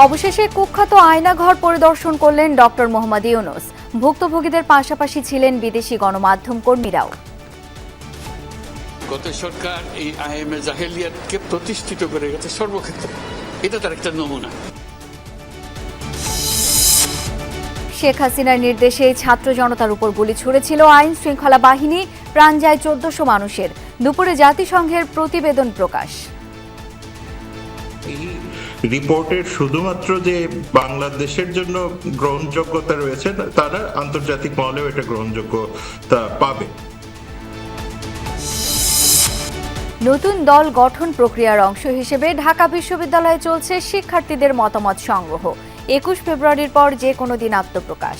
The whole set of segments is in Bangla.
অবশেষে কুখ্যাত আয়নাঘর পরিদর্শন করলেন ডক্টর মোহাম্মদ ইউনূস। ভুক্তভোগীদের পাশাপাশি ছিলেন বিদেশি গণমাধ্যম কর্মীরাও। গত সরকার এই আইএমএ জাহেলিয়াতকে প্রতিষ্ঠিত করে গেছে সর্বক্ষেত্রে, এটা তার একটা নমুনা। শেখ হাসিনার নির্দেশে ছাত্র জনতার উপর গুলি ছুড়েছিল আইন শৃঙ্খলা বাহিনী, প্রাণ যায় ১৪০০ মানুষের। দুপুরে জাতিসংঘের প্রতিবেদন প্রকাশ। রিপোর্টের শুধুমাত্র যে বাংলাদেশের জন্য গ্রহণযোগ্যতা রয়েছে তা না, আন্তর্জাতিক মহলেও এটা গ্রহণযোগ্যতা পাবে। নতুন দল গঠন প্রক্রিয়ার অংশ হিসেবে ঢাকা বিশ্ববিদ্যালয়ে চলছে শিক্ষার্থীদের মতামত সংগ্রহ। ২১ ফেব্রুয়ারির পর যে কোনো দিন আত্মপ্রকাশ।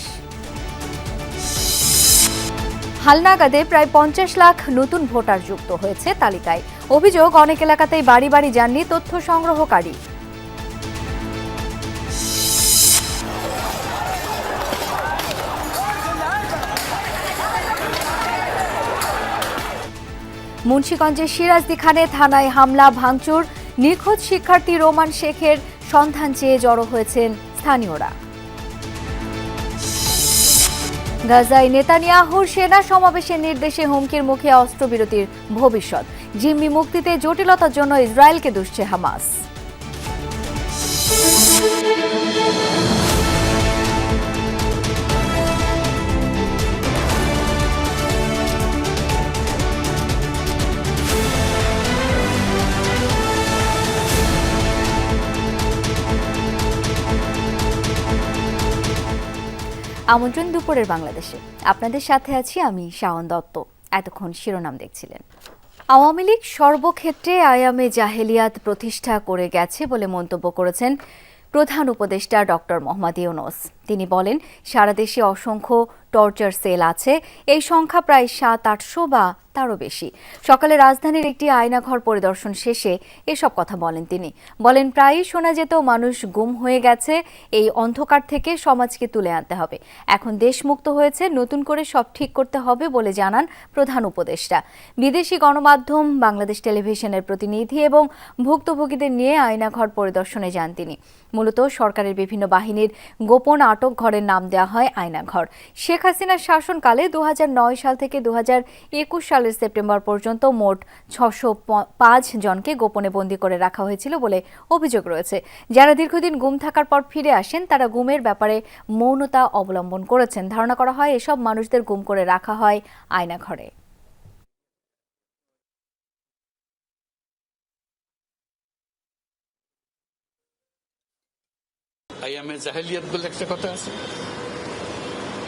হালনাগাদে প্রায় ৫০ লাখ নতুন ভোটার যুক্ত হয়েছে তালিকায়। অভিযোগ, অনেক এলাকাতেই বাড়ি বাড়ি যাননি তথ্য সংগ্রহকারী। মুন্সিগঞ্জের 𝗧𝗲𝗃খানে থানায় হামলা ভাঙচুর, নিখোঁজ শিক্ষার্থী রোমান শেখের সন্ধান চেয়ে জড়ো হয়েছেন স্থানীয়রা। গাজায় নেতানিয়াহুর সেনা সমাবেশের নির্দেশে হুমকির মুখে অস্ত্রবিরতির ভবিষ্যৎ। জিম্মি মুক্তিতে জটিলতার জন্য ইসরায়েলকে দুষছে হামাস। আমন্ত্রণ দুপুরের বাংলাদেশে। আপনাদের সাথে আছি আমি শাওন দত্ত। এতক্ষণ শিরোনাম দেখছিলেন। আওয়ামী লীগ সর্বক্ষেত্রে আয়ামে জাহেলিয়াত প্রতিষ্ঠা করে গেছে বলে মন্তব্য করেছেন প্রধান উপদেষ্টা ডক্টর মোহাম্মদ ইউনূস। তিনি বলেন, সারা দেশে অসংখ্য টর্চার সেল আছে, এই সংখ্যা প্রায় ৭০০-৮০০ বা তারও বেশি। সকালে রাজধানীর একটি আয়নাঘর পরিদর্শন শেষে এসব কথা বলেন তিনি। বলেন, প্রায়ই শোনা যেত মানুষ গুম হয়ে গেছে, এই অন্ধকার থেকে সমাজকে তুলে আনতে হবে। এখন দেশ মুক্ত হয়েছে, নতুন করে সব ঠিক করতে হবে বলে জানান প্রধান উপদেষ্টা। বিদেশি গণমাধ্যম বাংলাদেশ টেলিভিশনের প্রতিনিধি এবং ভুক্তভোগীদের নিয়ে আয়নাঘর পরিদর্শনে যান তিনি। মূলত সরকারের বিভিন্ন বাহিনীর গোপন আটক ঘরের নাম দেওয়া হয় আয়নাঘর। শেখ হাসিনার শাসনকালে ২০০৯ সাল থেকে ২০২১ সালের সেপ্টেম্বর পর্যন্ত মোট ৬০৫ জনকে গোপনে বন্দী করে রাখা হয়েছিল বলে অভিযোগ রয়েছে। যারা দীর্ঘদিন গুম থাকার পর ফিরে আসেন তারা গুমের ব্যাপারে মৌনতা অবলম্বন করেছেন। ধারণা করা হয় এসব মানুষদের গুম করে রাখা হয় আয়নাঘরে। আইএমএ জাহেলিয়াত বলে একটা কথা আছে।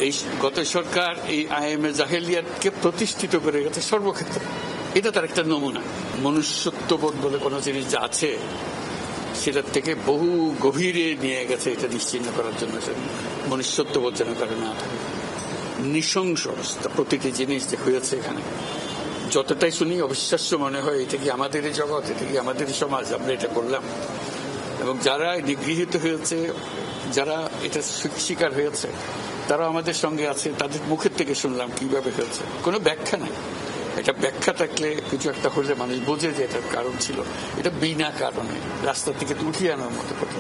এই গত সরকার এই আইএমএ জাহেলিয়াতকে প্রতিষ্ঠিত করে গেছে সর্বক্ষেত্রে, এটা তার একটা নমুনা। মনুষ্যত্ববোধ বলে কোনো জিনিস যা আছে সেটার থেকে বহু গভীরে নিয়ে গেছে, এটা নিশ্চিহ্ন করার জন্য। মনুষ্যত্ববোধ যেন কারো না থাকে। নৃশংস অবস্থা, প্রতিটি জিনিস যে হয়েছে এখানে যতটাই শুনি অবিশ্বাস্য মনে হয়। এটা কি আমাদেরই জগৎ, এটা কি আমাদেরই সমাজ, আমরা এটা করলাম? এবং যারা নিগৃহীত হয়েছে, যারা এটা শিকার হয়েছে, তারা আমাদের সঙ্গে আছে। তাদের মুখের থেকে শুনলাম কিভাবে হয়েছে। কোনো ব্যাখ্যা নাই। এটা ব্যাখ্যা থাকলে কিছু একটা হলে মানুষ বোঝে যে এটার কারণ ছিল। এটা বিনা কারণে রাস্তা থেকে উঠিয়ে আনার মতো কথা।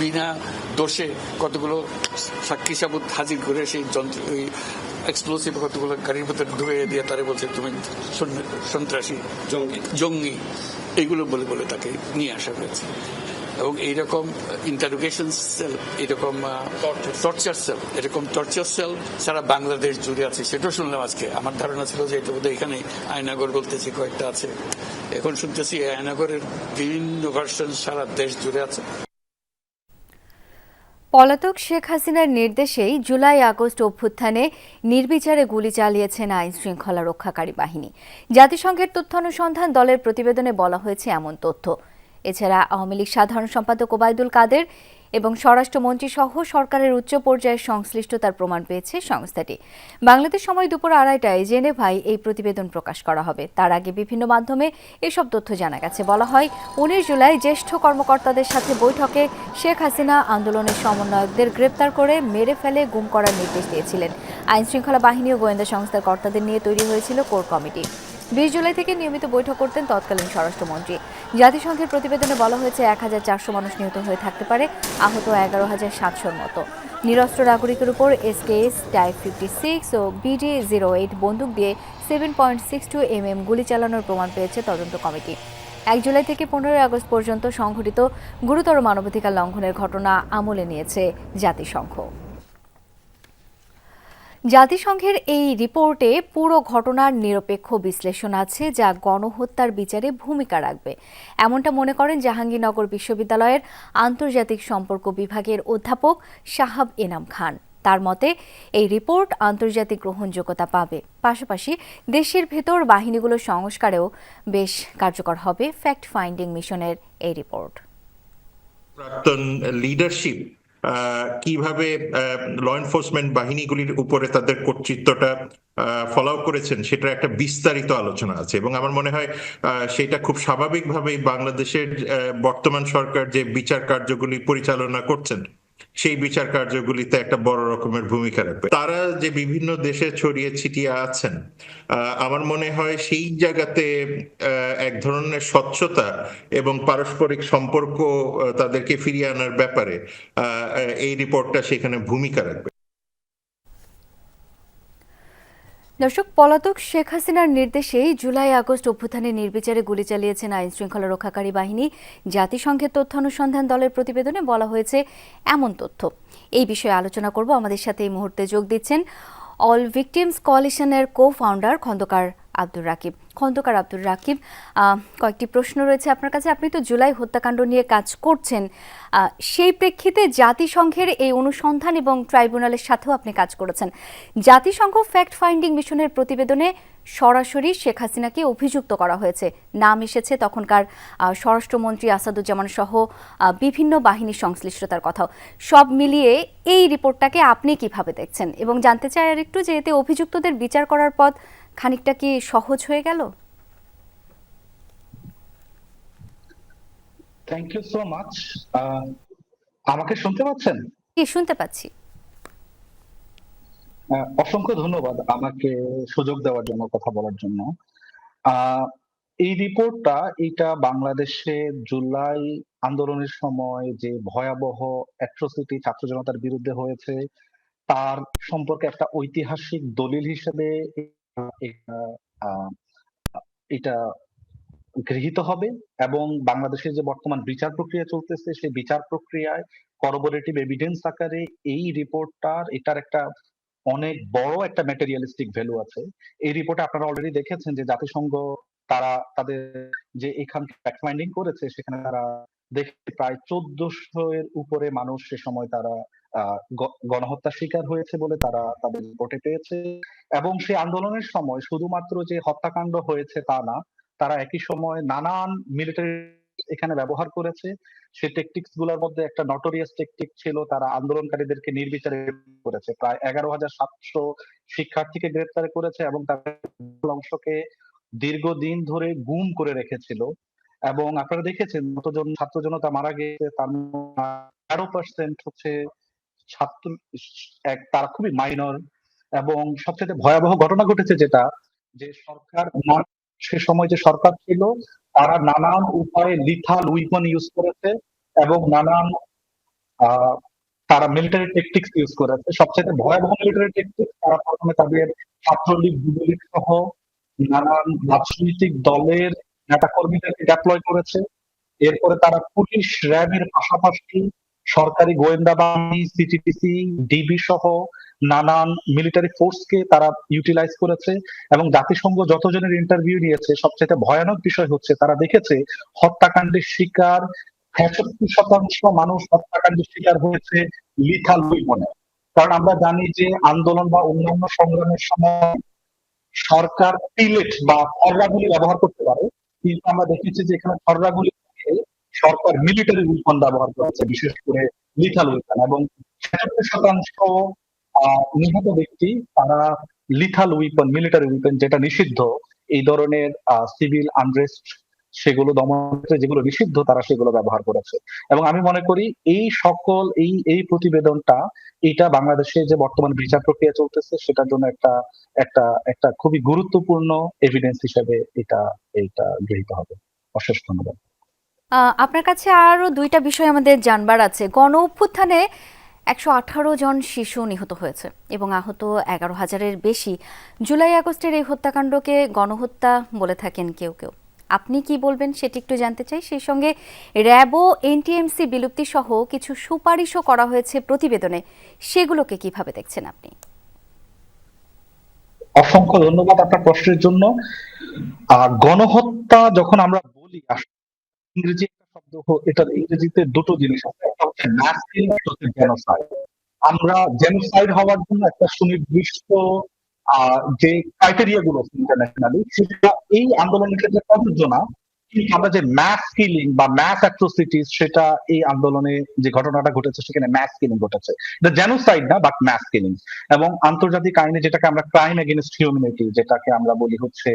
বিনা দোষে কতগুলো সাক্ষী সাবুত হাজির করে সেই যন্ত্র, ওই এক্সপ্লোসিভ কতগুলো গাড়ির ভেতরে ঢুকে দিয়ে তারা বলছে তুমি সন্ত্রাসী, জঙ্গি, এইগুলো বলে বলে তাকে নিয়ে আসা হয়েছে। এবং এইরকম ইন্টারোগেশন সেল, এরকম টর্চার সেল সারা বাংলাদেশ জুড়ে আছে, সেটাও শুনলাম আজকে। আমার ধারণা ছিল যে এটা বোধহয় এখানে আয়নাঘর বলতেছি কয়েকটা আছে, এখন শুনতেছি আয়নাঘরের বিভিন্ন ভার্সন সারা দেশ জুড়ে আছে। পলাতক শেখ হাসিনার নির্দেশেই জুলাই-আগস্ট অভ্যুত্থানে নির্বিচারে গুলি চালিয়েছেন আইন শৃঙ্খলা রক্ষাকারী বাহিনী। জাতিসংঘের তথ্যানুসন্ধান দলের প্রতিবেদনে বলা হয়েছে এমন তথ্য। এছাড়া আওয়ামী লীগ সাধারণ সম্পাদক ওবায়দুল কাদের এবং স্বরাষ্ট্রমন্ত্রী সহ সরকারের উচ্চ পর্যায়ের সংশ্লিষ্টতার প্রমাণ পেয়েছে সংস্থাটি। বাংলাদেশ সময় দুপুর ২:৩০টায় জেনেভায় এই প্রতিবেদন প্রকাশ করা হবে। তার আগে বিভিন্ন মাধ্যমে এসব তথ্য জানা গেছে। বলা হয়, ১৯ জুলাই জ্যেষ্ঠ কর্মকর্তাদের সাথে বৈঠকে শেখ হাসিনা আন্দোলনের সমন্বয়কদের গ্রেপ্তার করে মেরে ফেলে গুম করার নির্দেশ দিয়েছিলেন। আইন শৃঙ্খলা বাহিনী ও গোয়েন্দা সংস্থার কর্তাদের নিয়ে তৈরি হয়েছিল কোর কমিটি। 20 জুলাই থেকে নিয়মিত বৈঠক করতেন তৎকালীন স্বরাষ্ট্রমন্ত্রী। জাতিসংঘের প্রতিবেদনে বলা হয়েছে 1400 মানুষ নিহত হয়ে থাকতে পারে, আহত 11,700-র মতো। নিরস্ত্র নাগরিকের উপর এসকেএস টাইপ 56 ও BD-08 বন্দুক দিয়ে 7.62 mm গুলি চালানোর প্রমাণ পেয়েছে তদন্ত কমিটি। 1 জুলাই থেকে 15 আগস্ট পর্যন্ত সংঘটিত গুরুতর মানবাধিকার লঙ্ঘনের ঘটনা আমলে নিয়েছে জাতিসংঘ। জাতিসংঘের এই রিপোর্টে পুরো ঘটনার নিরপেক্ষ বিশ্লেষণ আছে, যা গণহত্যার বিচারে ভূমিকা রাখবে, এমনটা মনে করেন জাহাঙ্গীরনগর বিশ্ববিদ্যালয়ের আন্তর্জাতিক সম্পর্ক বিভাগের অধ্যাপক 𝗧𝗲𝗹𝗃। তার মতে এই রিপোর্ট আন্তর্জাতিক গ্রহণযোগ্যতা পাবে, পাশাপাশি দেশের ভেতর বাহিনীগুলোর সংস্কারেও বেশ কার্যকর হবে ফ্যাক্ট ফাইন্ডিং মিশনের এই রিপোর্ট। প্রাক্তন লিডারশিপ কিভাবে ল এনফোর্সমেন্ট বাহিনীগুলির উপরে তাদের কর্তৃত্বটা ফলো করেছেন সেটার একটা বিস্তারিত আলোচনা আছে, এবং আমার মনে হয় সেটা খুব স্বাভাবিকভাবেই বাংলাদেশের বর্তমান সরকার যে বিচার কার্যগুলি পরিচালনা করছেন সেই বিচার কার্যগুলিতে একটা বড় রকমের ভূমিকা রাখবে। তারা যে বিভিন্ন দেশে ছড়িয়ে ছিটিয়ে আছেন, আমার মনে হয় সেই জায়গাতে এক ধরনের স্বচ্ছতা এবং পারস্পরিক সম্পর্ক তাদেরকে ফিরিয়ে আনার ব্যাপারে এই রিপোর্টটা সেখানে ভূমিকা রাখবে। দর্শক, পলাতক শেখ হাসিনার নির্দেশেই জুলাই আগস্ট অভ্যুত্থানে নির্বিচারে গুলি চালিয়েছেন আইন শৃঙ্খলা রক্ষাকারী বাহিনী। জাতিসংঘের তথ্য অনুসন্ধান দলের প্রতিবেদনে বলা হয়েছে এমন তথ্য। এই বিষয়ে আলোচনা করব। আমাদের সাথে এই মুহূর্তে যোগ দিচ্ছেন অল ভিকটিমস কোয়ালিশনের কো-ফাউন্ডার খন্দকার আব্দুর রাকিব। খন্দকার আব্দুর রাকিব, কয়েকটি প্রশ্ন রয়েছে আপনার কাছে। আপনি তো জুলাই হত্যাকাণ্ড নিয়ে কাজ করছেন, সেই প্রেক্ষিতে জাতিসংঘের এই অনুসন্ধান এবং ট্রাইব্যুনালের সাথেও আপনি কাজ করেছেন। জাতিসংঘ ফ্যাক্ট ফাইন্ডিং মিশনের প্রতিবেদনে সরাসরি শেখ হাসিনাকে অভিযুক্ত করা হয়েছে, নাম এসেছে তখনকার স্বরাষ্ট্রমন্ত্রী আসাদুজ্জামান সহ বিভিন্ন বাহিনীর সংশ্লিষ্টতার কথাও। সব মিলিয়ে এই রিপোর্টটাকে আপনি কিভাবে দেখছেন, এবং জানতে চাই আর একটু যে এতে অভিযুক্তদের বিচার করার পথ খানিকটা কি সহজ হয়ে গেল? Thank you so much. আমাকে শুনতে পাচ্ছেন? কি শুনতে পাচ্ছি। অসংখ্য ধন্যবাদ আমাকে সুযোগ দেওয়ার জন্য, কথা বলার জন্য। এই রিপোর্টটা এটা বাংলাদেশে জুলাই আন্দোলনের সময় যে ভয়াবহ অ্যাট্রোসিটি ছাত্র জনতার বিরুদ্ধে হয়েছে তার সম্পর্কে একটা ঐতিহাসিক দলিল হিসেবে এটা গৃহীত হবে, এবং বাংলাদেশের যে বর্তমান বিচার প্রক্রিয়া চলতেছে সেই বিচার প্রক্রিয়ায় করবোরেটিভ এভিডেন্স আকারে এই রিপোর্টটার এটার একটা অনেক বড় একটা ম্যাটেরিয়ালিস্টিক ভ্যালু আছে। এই রিপোর্টে আপনারা অলরেডি দেখেছেন যে জাতিসংঘ তারা তাদের যে এখানে ফ্যাক্ট ফাইন্ডিং করেছে সেখানে তারা দেখে প্রায় 1400 এর উপরে মানুষ সে সময় তারা গণহত্যার শিকার হয়েছে বলে তারা তাদের রিপোর্টে পেয়েছে। এবং সেই আন্দোলনের সময় শুধুমাত্র যে হত্যাকাণ্ড হয়েছে তা না, তারা একই সময় নানান মিলিটারি এখানে ব্যবহার করেছে। সেই টেকটিক্স গুলোর মধ্যে একটা নটোরিয়াস টেকটিক ছিল, তারা আন্দোলনকারীদেরকে নির্বিচারে করেছে। প্রায় 11,700 শিক্ষার্থীকে গ্রেফতার করেছে এবং তাদের অংশকে দীর্ঘদিন ধরে গুম করে রেখেছিল। এবং আপনারা দেখেছেন যতজন ছাত্র জনতা মারা গেছে তার 13% হচ্ছে ছাত্র, তারা খুবই মাইনর। এবং সবচেয়ে ভয়াবহ ঘটনা ঘটেছে যেটা, যে সরকার সে সময় যে সরকার ছিল তারা নানান উপায়ে লিথাল উইপন ইউজ করেছে এবং নানান তারা মিলিটারি টেকটিক্স ইউজ করেছে। সবচেয়ে ভয়াবহ মিলিটারি টেকটিক্স, তারা প্রথমে তাদের ছাত্রলীগ যুবলীগ সহ নানান রাজনৈতিক দলের নেতা কর্মীদেরকে ডেপ্লয় করেছে। এরপরে তারা পুলিশ র্যাবের পাশাপাশি সরকারি গোয়েন্দা বাহিনী, সিটিটিসি, ডিবি সহ নানান মিলিটারি ফোর্সকে তারা ইউটিলাইজ করেছে। এবং জাতিসংঘ যতজনের ইন্টারভিউ নিয়েছে সবচেয়ে ভয়ানক বিষয় হচ্ছে তারা দেখেছে হত্যাকাণ্ডের শিকার 65% মানুষ হত্যাকাণ্ডের শিকার হয়েছে লিথাল উইপনে। কারণ আমরা জানি যে আন্দোলন বা অন্যান্য সংগ্রামের সময় সরকার পিলেট বা খররাগুলি ব্যবহার করতে পারে, কিন্তু আমরা দেখেছি যে এখানে খররাগুলি সরকার মিলিটারি উইপন ব্যবহার করেছে, বিশেষ করে লিথাল উইপন। এবং 66% নিহত ব্যক্তি তারা লিথাল উইপন, মিলিটারি উইপন যেটা নিষিদ্ধ এই ধরনের সিভিল আনরেস্ট সেগুলো দমনের যেগুলো নিষিদ্ধ তারা সেগুলো ব্যবহার করেছে। এবং আমি মনে করি এই সকল এই প্রতিবেদনটা এটা বাংলাদেশে যে বর্তমান বিচার প্রক্রিয়া চলতেছে সেটার জন্য একটা একটা একটা খুবই গুরুত্বপূর্ণ এভিডেন্স হিসেবে এটা এটা গৃহীত হবে। অশেষ ধন্যবাদ। আপনার কাছে আরো দুইটা বিষয় আমাদের জানবার আছে। গণ অভ্যুত্থানে 118 জন শিশু নিহত হয়েছে এবং আহত 11,000-এর বেশি। জুলাই আগস্টের এই হত্যাকাণ্ডকে গণহত্যা বলে থাকেন কেউ কেউ। আপনি কি বলবেন সেটি একটু জানতে চাই। সেই সঙ্গে র্যাব ও এনটিএমসি বিলুপ্তি সহ কিছু সুপারিশও করা হয়েছে প্রতিবেদনে, সেগুলোকে কিভাবে দেখছেন আপনি? অসংখ্য ধন্যবাদ আপনার প্রশ্নের জন্য। গণহত্যা যখন আমরা বলি ইংরেজি একটা শব্দ, এটার ইংরেজিতে দুটো জিনিস আছে, একটা হচ্ছে ম্যাস কিলিং, একটা হচ্ছে জেনোসাইড। আমরা জেনোসাইড হওয়ার জন্য একটা সুনির্দিষ্ট যে ক্রাইটেরিয়া গুলো ইন্টারন্যাশনালি সেটা এই আন্দোলনের ক্ষেত্রে প্রযোজ্য না, কিন্তু আমরা যে ম্যাস কিলিং বা ম্যাস অ্যাট্রোসিটিস সেটা এই আন্দোলনে যে ঘটনাটা ঘটেছে সেখানে ম্যাস কিলিং ঘটেছে, এটা জেনোসাইড না বাট ম্যাস কিলিং। এবং আন্তর্জাতিক আইনে যেটাকে আমরা ক্রাইম এগেইনস্ট হিউম্যানিটি, যেটাকে আমরা বলি হচ্ছে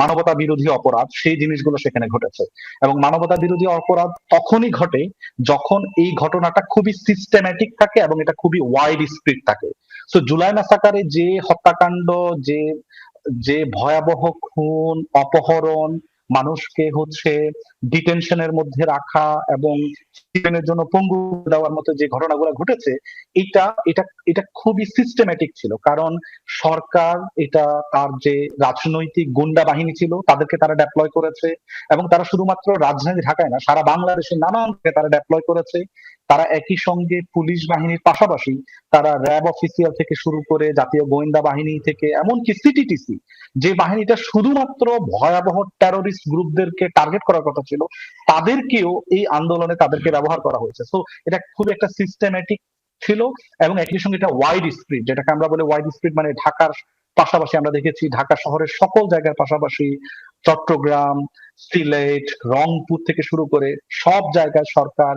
মানবতা বিরোধী অপরাধ, সেই জিনিসগুলো সেখানে ঘটেছে। এবং মানবতা বিরোধী অপরাধ তখনই ঘটে যখন এই ঘটনাটা খুবই সিস্টেম্যাটিক থাকে এবং এটা খুবই ওয়াইড স্প্রেড থাকে। সো জুলাই ম্যাসাকারে যে হত্যাকাণ্ড, যে যে ভয়াবহ খুন, অপহরণ, মানুষকে হচ্ছে ডিটেনশনের মধ্যে রাখা এবং জীবনের জন্য পঙ্গু দেওয়ার মতো যে ঘটনাগুলো ঘটেছে, এটা এটা এটা খুবই সিস্টেম্যাটিক ছিল। কারণ সরকার এটা তার যে রাজনৈতিক গুন্ডা বাহিনী ছিল তাদেরকে তারা ডেপ্লয় করেছে, এবং তারা শুধুমাত্র রাজধানী ঢাকায় না, সারা বাংলাদেশে নানান জায়গায় তারা ডেপ্লয় করেছে। তারা একই সঙ্গে পুলিশ বাহিনীর পাশাপাশি তারা র্যাব অফিসিয়াল থেকে শুরু করে জাতীয় গোয়েন্দা বাহিনী থেকে এমনকি সিটিটিসি, যে বাহিনীটা শুধুমাত্র ভয়াবহ টেরোরিস্ট গ্রুপদেরকে টার্গেট করার কথা ছিল, তাদেরকেও এই আন্দোলনে তাদেরকে ব্যবহার করা হয়েছে। সো এটা খুব একটা সিস্টেম্যাটিক ছিল এবং একই সঙ্গে এটা ওয়াইড স্প্রেড, যেটাকে আমরা বলি ওয়াইড স্প্রেড, মানে ঢাকার পাশাপাশি আমরা দেখেছি ঢাকা শহরের সকল জায়গার পাশাপাশি চট্টগ্রাম, সিলেট, রংপুর থেকে শুরু করে সব জায়গায় সরকার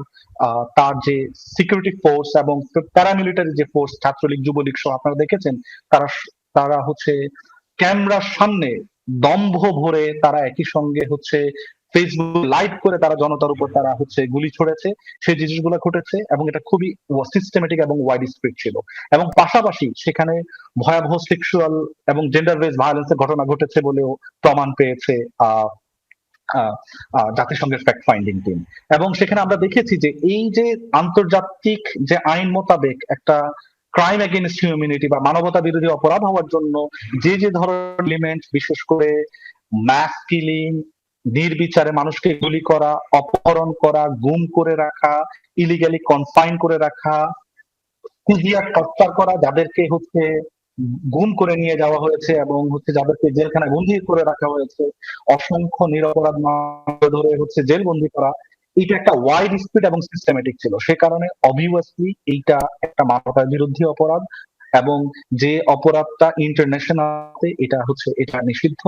তার যে সিকিউরিটি ফোর্স এবং প্যারামিলিটারি যে ফোর্স, ছাত্রলীগ, যুবলীগ সহ আপনারা দেখেছেন, তারা তারা হচ্ছে ক্যামেরার সামনে দম্ভ ভরে তারা একই সঙ্গে হচ্ছে ফেসবুক লাইভ করে তারা জনতার উপর তারা হচ্ছে গুলি ছড়েছে। সেই জিনিসগুলো ঘটেছে এবং এটা খুবই সিস্টেমেটিক এবং ওয়াইড স্প্রেড ছিল। এবং পাশাপাশি সেখানে ভয়াবহ সেক্সুয়াল এবং জেন্ডার বেস ভায়োলেন্সের ঘটনা ঘটেছে বলেও প্রমাণ পেয়েছে জাতিসংঘের ফ্যাক্ট ফাইন্ডিং টিম। এবং সেখানে আমরা দেখেছি যে এই যে আন্তর্জাতিক যে আইন মোতাবেক একটা ক্রাইম এগেইনস্ট হিউম্যানিটি বা মানবতা বিরোধী অপরাধ হওয়ার জন্য যে যে ধরনের এলিমেন্ট, বিশেষ করে ম্যাস কিলিং, নির্বিচারে মানুষকে গুলি করা, অপহরণ করা, গুম করে রাখা, ইলিগালি কনফাইন করে রাখা, কুজিয়ার টর্চার করা, যাদেরকে হচ্ছে গুম করে নিয়ে যাওয়া হয়েছে এবং হচ্ছে যাদেরকে জেলখানায় বন্দী করে রাখা হয়েছে, অসংখ্য নিরপরাধ মানুষ ধরে হচ্ছে জেল বন্দী করা, এটা একটা ওয়াইড স্প্রেড এবং সিস্টেমেটিক ছিল। সে কারণে অবভিয়াসলি এইটা একটা মানবতা বিরোধী অপরাধ এবং যে অপরাধটা ইন্টারন্যাশনাল এটা হচ্ছে এটা নিষিদ্ধ।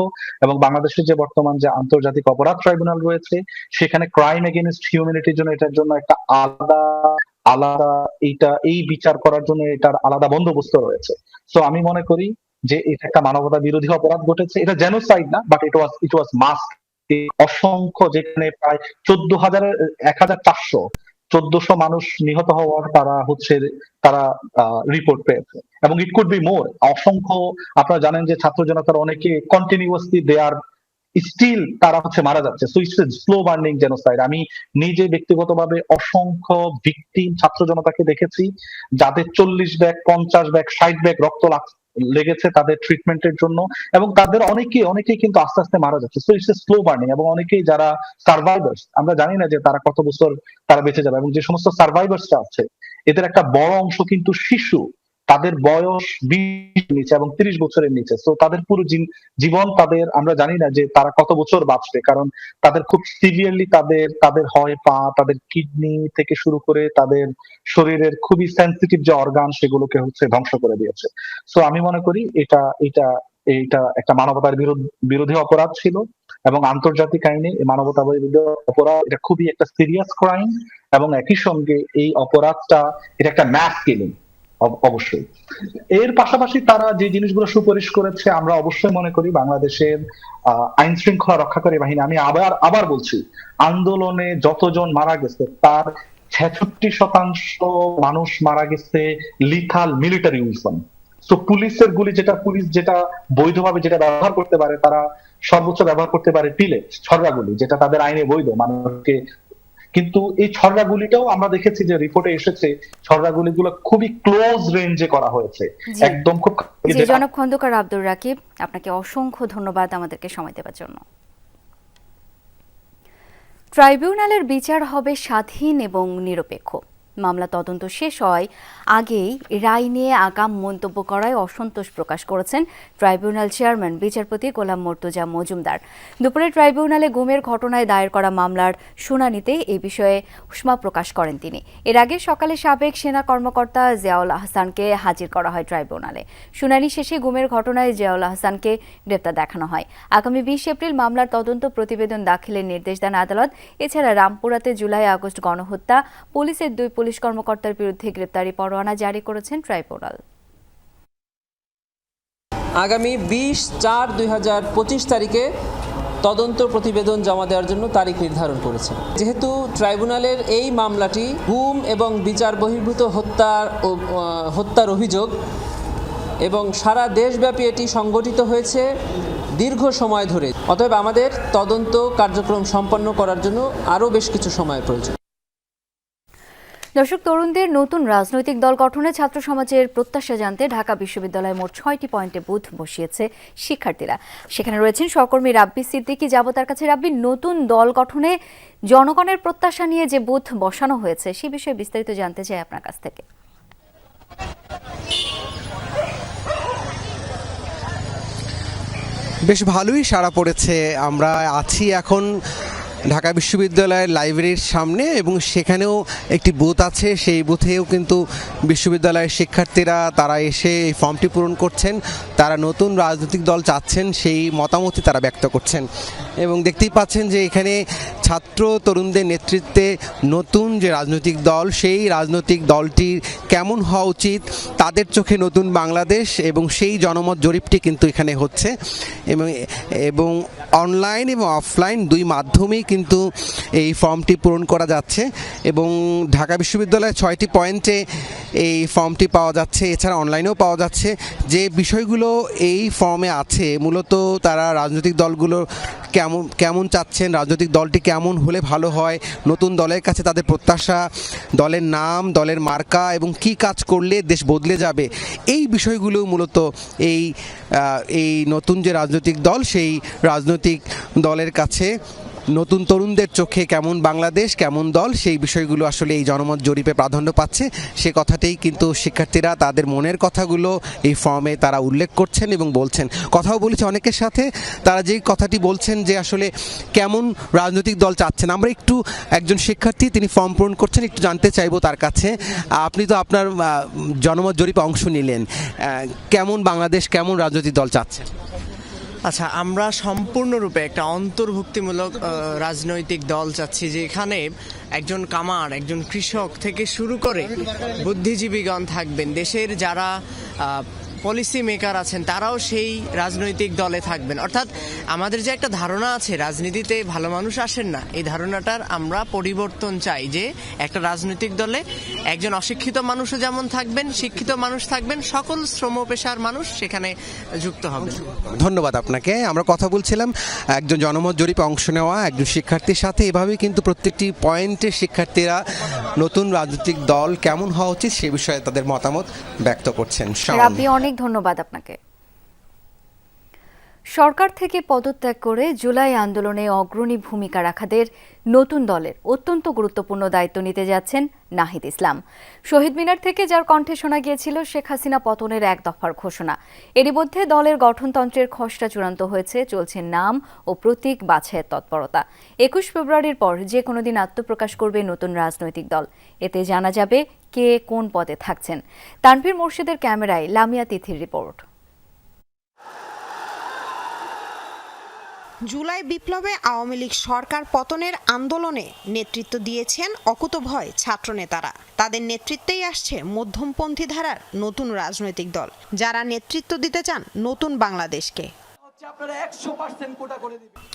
এবং বাংলাদেশের যে বর্তমান যে আন্তর্জাতিক অপরাধ ট্রাইব্যুনাল রয়েছে সেখানে ক্রাইম এগেইনস্ট হিউম্যানিটির জন্য এটার জন্য একটা আলাদা আলাদা এই বিচার করার জন্য এটার আলাদা বন্দোবস্ত রয়েছে। সো আমি মনে করি যে এটা একটা মানবতা বিরোধী অপরাধ ঘটেছে। এটা জেনোসাইড না, বাট ইট ওয়াজ মাস। অসংখ্য, যেখানে প্রায় 14,400 মানুষ নিহত হওয়ার তারা রিপোর্ট পেয়েছে এবং ইট কুড বি মোর। অসংখ্য, আপনারা জানেন যে ছাত্র জনতার অনেকে কন্টিনিউয়াসলি দে আর স্টিল তারা মারা যাচ্ছে। So it's slow burning genocide. আমি নিজে ব্যক্তিগতভাবে অসংখ্য ভিকটিম ছাত্র জনতাকে দেখেছি যাদের 40 ব্যাগ, 50 ব্যাগ, 60 ব্যাগ রক্ত লেগেছে তাদের ট্রিটমেন্টের জন্য, এবং তাদের অনেকেই কিন্তু আস্তে আস্তে মারা যাচ্ছে। So it's slow burning. এবং অনেকেই যারা সার্ভাইভার্স, আমরা জানি না যে তারা কত বছর তারা বেঁচে যাবে, এবং যে সমস্ত সার্ভাইভার্সরা আছে এদের একটা বড় অংশ কিন্তু শিশু, তাদের বয়স 20 নিচে এবং 30 বছরের নিচে। তো তাদের পুরো জীবন তাদের, আমরা জানি না যে তারা কত বছর বাঁচবে, কারণ তাদের খুব সিভিয়ারলি তাদের হয় পা, তাদের কিডনি থেকে শুরু করে তাদের শরীরের খুবই সেন্সিটিভ যে অর্গান সেগুলোকে ধ্বংস করে দিয়েছে। সো আমি মনে করি এটা এটা এটা একটা মানবতার বিরোধী অপরাধ ছিল এবং আন্তর্জাতিক আইনে মানবতা বিরোধী অপরাধ এটা খুবই একটা সিরিয়াস ক্রাইম। এবং একই সঙ্গে এই অপরাধটা এটা একটা ম্যাস কিলিং, অবশ্যই। এর পাশাপাশি তারা যে জিনিসগুলো সুপারিশ করেছে আমরা অবশ্যই মনে করি বাংলাদেশের আইন শৃঙ্খলা রক্ষাকারী বাহিনী, আমি আবার বলছি, আন্দোলনে যতজন মারা গেছে তার 66% মানুষ মারা গেছে লিথাল মিলিটারি ওয়েপন। তো পুলিশ যেটা বৈধভাবে যেটা ব্যবহার করতে পারে, তারা সর্বোচ্চ ব্যবহার করতে পারে পিলেট, ছড়রা গুলি, যেটা তাদের আইনে বৈধ মানুষকে। কিন্তু এই ছড়রা গুলিটাও আমরা দেখেছি যে রিপোর্টে এসেছে, ছড়রা গুলিগুলো খুবই ক্লোজ রেঞ্জে করা হয়েছে, একদম খুব। জনাব খন্দকার আব্দুর রাকিব, আপনাকে অসংখ্য ধন্যবাদ আমাদেরকে সময় দেওয়ার জন্য। ট্রাইব্যুনালের বিচার হবে স্বাধীন এবং নিরপেক্ষ। মামলা তদন্ত শেষ হয় আগেই রায় নিয়ে আগাম মন্তব্য করায় অসন্তোষ প্রকাশ করেছেন ট্রাইব্যুনাল চেয়ারম্যান বিচারপতি 𝗃𝗀𝗃𝗀 মজুমদার। দুপুরে ট্রাইব্যুনালে গুমের ঘটনায় দায়ের করা মামলার শুনানিতে এই বিষয়ে উষ্মা প্রকাশ করেন তিনি। এর আগে সকালে সাবেক সেনা কর্মকর্তা 𝗧𝗲𝗪 আহসানকে হাজির করা হয় ট্রাইব্যুনালে। শুনানি শেষে গুমের ঘটনায় 𝗧𝗲𝗪 আহসানকে গ্রেপ্তার দেখানো হয়। আগামী 20 এপ্রিল মামলার তদন্ত প্রতিবেদন দাখিলের নির্দেশ দেন আদালত। এছাড়া রামপুরাতে জুলাই-আগস্ট গণহত্যা, পুলিশের 2 পুলিশ কর্মকর্তার বিরুদ্ধে গ্রেপ্তারি পরোয়ানা জারি করেছেন ট্রাইব্যুনাল। আগামী 20/4/2025 তারিখে তদন্ত প্রতিবেদন জমা দেওয়ার জন্য তারিখ নির্ধারণ করেছেন। যেহেতু ট্রাইব্যুনালের এই মামলাটি গুম এবং বিচার বহির্ভূত হত্যার অভিযোগ এবং সারা দেশব্যাপী এটি সংগঠিত হয়েছে দীর্ঘ সময় ধরে, অতএব আমাদের তদন্ত কার্যক্রম সম্পন্ন করার জন্য আরও বেশ কিছু সময়ের প্রয়োজন। দর্শক, তরুণদের নতুন রাজনৈতিক দল গঠনে ছাত্র সমাজের প্রত্যাশা জানতে ঢাকা বিশ্ববিদ্যালয়ে মোট 6টি পয়েন্টে বুথ বসিয়েছে শিক্ষার্থীরা। সেখানে রয়েছেন সহকর্মী রাব্বি সিদ্দিকী। যাব তার কাছে। রাব্বি, নতুন দল গঠনে জনগণের প্রত্যাশা নিয়ে যে বুথ বসানো হয়েছে সে বিষয়ে বিস্তারিত জানতে চাই আপনার কাছ থেকে। বেশ ভালোই সাড়া পড়েছে। আমরা আছি এখন ঢাকা বিশ্ববিদ্যালয়ের লাইব্রেরির সামনে এবং সেখানেও একটি বুথ আছে। সেই বুথেও কিন্তু বিশ্ববিদ্যালয়ের শিক্ষার্থীরা তারা এসে এই ফর্মটি পূরণ করছেন। তারা নতুন রাজনৈতিক দল চাচ্ছেন, সেই মতামতই তারা ব্যক্ত করছেন। এবং দেখতেই পাচ্ছেন যে এখানে ছাত্র তরুণদের নেতৃত্বে নতুন যে রাজনৈতিক দল, সেই রাজনৈতিক দলটির কেমন হওয়া উচিত, তাদের চোখে নতুন বাংলাদেশ, এবং সেই জনমত জরিপটি কিন্তু এখানে হচ্ছে। এবং অনলাইন এবং অফলাইন দুই মাধ্যমেই কিন্তু এই ফর্মটি পূরণ করা যাচ্ছে। এবং ঢাকা বিশ্ববিদ্যালয়ের 6টি পয়েন্টে এই ফর্মটি পাওয়া যাচ্ছে, এছাড়া অনলাইনেও পাওয়া যাচ্ছে। যে বিষয়গুলো এই ফর্মে আছে, মূলত তারা রাজনৈতিক দলগুলো কেমন চাচ্ছেন, রাজনৈতিক দলটি কেমন হলে ভালো হয়, নতুন দলের কাছে তাদের প্রত্যাশা, দলের নাম, দলের মার্কা এবং কি কাজ করলে দেশ বদলে যাবে, এই বিষয়গুলো মূলত এই নতুন যে রাজনৈতিক দল, সেই রাজনৈতিক দলের কাছে নতুন তরুণদের চোখে কেমন বাংলাদেশ, কেমন দল, সেই বিষয়গুলো আসলে এই জনমত জরিপে প্রাধান্য পাচ্ছে। সে কথাতেই কিন্তু শিক্ষার্থীরা তাদের মনের কথাগুলো এই ফর্মে তারা উল্লেখ করছেন এবং বলছেন। কথাও বলেছে অনেকের সাথে, তারা যেই কথাটি বলছেন যে আসলে কেমন রাজনৈতিক দল চাচ্ছেন। আমরা একটু, একজন শিক্ষার্থী তিনি ফর্ম পূরণ করছেন, একটু জানতে চাইবো তার কাছে। আপনি তো আপনার জনমত জরিপে অংশ নিলেন, কেমন বাংলাদেশ, কেমন রাজনৈতিক দল চাচ্ছেন? আচ্ছা, আমরা সম্পূর্ণরূপে একটা অন্তর্ভুক্তিমূলক রাজনৈতিক দল চাচ্ছি, যেখানে একজন কামার, একজন কৃষক থেকে শুরু করে বুদ্ধিজীবীগণ থাকবেন, দেশের যারা পলিসি মেকার আছেন তারাও সেই রাজনৈতিক দলে থাকবেন। অর্থাৎ আমাদের যে একটা ধারণা আছে রাজনীতিতে ভালো মানুষ আসেন না, এই ধারণাটার আমরা পরিবর্তন চাই, যে একটা রাজনৈতিক দলে একজন অশিক্ষিত মানুষও যেমন থাকবেন, শিক্ষিত মানুষ থাকবেন, সকল শ্রম পেশার মানুষ সেখানে যুক্ত হবে। ধন্যবাদ আপনাকে। আমরা কথা বলছিলাম একজন জনমত জরিপে অংশ নেওয়া একজন শিক্ষার্থীর সাথে। এভাবেই কিন্তু প্রত্যেকটি পয়েন্টে শিক্ষার্থীরা নতুন রাজনৈতিক দল কেমন হওয়া উচিত সে বিষয়ে তাদের মতামত ব্যক্ত করছেন। রাব্বি, অনেক ধন্যবাদ আপনাকে। সরকার থেকে পদত্যাগ করে জুলাই আন্দোলনে অগ্রণী ভূমিকা রাখাদের নতুন দলের অত্যন্ত গুরুত্বপূর্ণ দায়িত্ব নিতে যাচ্ছেন নাহিদ ইসলাম। শহীদ মিনার থেকে যার কণ্ঠে শোনা গিয়েছিল শেখ হাসিনা পতনের 1 দফার ঘোষণা, এরই মধ্যে দলের গঠনতন্ত্রের খসড়া চূড়ান্ত হয়েছে। চলছে নাম ও প্রতীক বাছাইয়ের তৎপরতা। 21 ফেব্রুয়ারির পর যে কোনো দিন আত্মপ্রকাশ করবে নতুন রাজনৈতিক দল। এতে জানা যাবে কে কোন পদে থাকছেন। তানভীর মোর্শেদের ক্যামেরায় লামিয়া তিথির রিপোর্ট। জুলাই বিপ্লবে আওয়ামী লীগ সরকার পতনের আন্দোলনে নেতৃত্ব দিয়েছেন অকুতভয় ছাত্রনেতারা। তাদের নেতৃত্বেই আসছে মধ্যমপন্থী ধারার নতুন রাজনৈতিক দল, যারা নেতৃত্ব দিতে চান নতুন বাংলাদেশকে।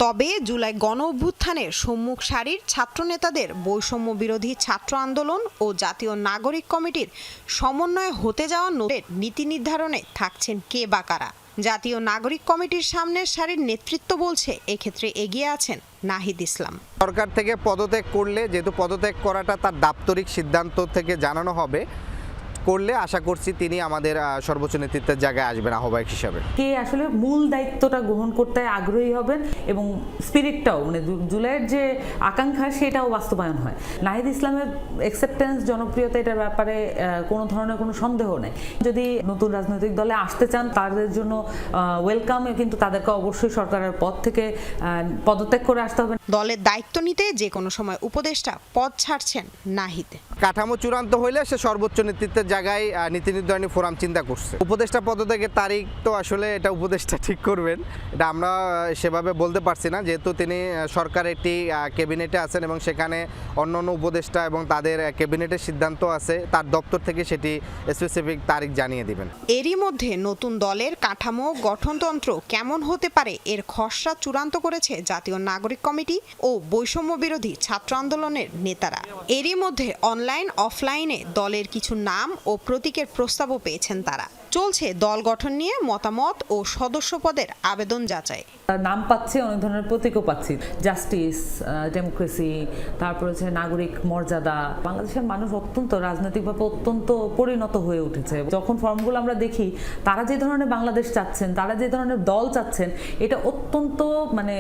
তবে জুলাই গণ অভ্যুত্থানের সম্মুখ সারির ছাত্রনেতাদের বৈষম্য বিরোধী ছাত্র আন্দোলন ও জাতীয় নাগরিক কমিটির সমন্বয়ে হতে যাওয়া নীতি নির্ধারণে থাকছেন কে বা কারা। জাতীয় নাগরিক কমিটির সামনের সারির নেতৃত্ব বলছে এক্ষেত্রে এগিয়ে আছেন নাহিদ ইসলাম। সরকার থেকে পদত্যাগ করলে, যেহেতু পদত্যাগ করাটা তার দাপ্তরিক সিদ্ধান্ত থেকে জানানো হবে, করলে আশা করছি তিনি আমাদের সর্বোচ্চ নেতৃত্বের জায়গায় আসবেন আহ্বায়ক হিসাবে। কে আসলে মূল দায়িত্বটা গ্রহণ করতে আগ্রহী হবেন এবং স্পিরিটটাও মানে জুলাইয়ের যে আকাঙ্ক্ষা সেটাও বাস্তবায়ন হয়। নাহিদ ইসলামের অ্যাকসেপ্টেন্স, জনপ্রিয়তা এটার ব্যাপারে কোনো ধরনের কোনো সন্দেহ নেই। যদি নতুন রাজনৈতিক দলে আসতে চান তাদের জন্য ওয়েলকাম, কিন্তু তাদেরকে অবশ্যই সরকারের পদ থেকে পদত্যাগ করে আসতে হবে। দলের দায়িত্ব নিতে যে কোনো সময় উপদেষ্টা পদ ছাড়ছেন নাহিদ। কাঠামো চূড়ান্ত হইলে সে সর্বোচ্চ নেতৃত্বের জায়গায় নীতি নির্ধারণী ফোরাম চিন্তা করছে। উপদেষ্টা পদত্যাগের তারিখ তো আসলে এটা উপদেষ্টা ঠিক করবেন, এটা আমরা সেভাবে বলতে পারছি না, যেহেতু তিনি সরকার একটি ক্যাবিনেটে আছেন এবং সেখানে অন্যান্য উপদেষ্টা এবং তাদের ক্যাবিনেটের সিদ্ধান্ত আছে, তার দপ্তর থেকে সেটি স্পেসিফিক তারিখ জানিয়ে দিবেন। এরই মধ্যে নতুন দলের কাঠামো গঠনতন্ত্র কেমন হতে পারে এর খসড়া চূড়ান্ত করেছে জাতীয় নাগরিক কমিটি ও বৈষম্য বিরোধী ছাত্র আন্দোলনের নেতারা। এরই মধ্যে অনলাইন অফলাইনে দলের কিছু নাম ও প্রতীকের প্রস্তাবও পেয়েছেন তারা। চলছে দল গঠন নিয়ে মতামত ও সদস্য পদের আবেদন যাচাই। নাম পাচ্ছি, অনেক ধরনের প্রতীকও পাচ্ছি, জাস্টিস, ডেমোক্রেসি, তারপর হচ্ছে নাগরিক মর্যাদা। বাংলাদেশের মানুষ অত্যন্ত রাজনৈতিকভাবে অত্যন্ত পরিণত হয়ে উঠেছে। যখন ফর্মগুলো আমরা দেখি, তারা যে ধরনের বাংলাদেশ চাচ্ছেন, তারা যে ধরনের দল চাচ্ছেন, এটা অত্যন্ত মানে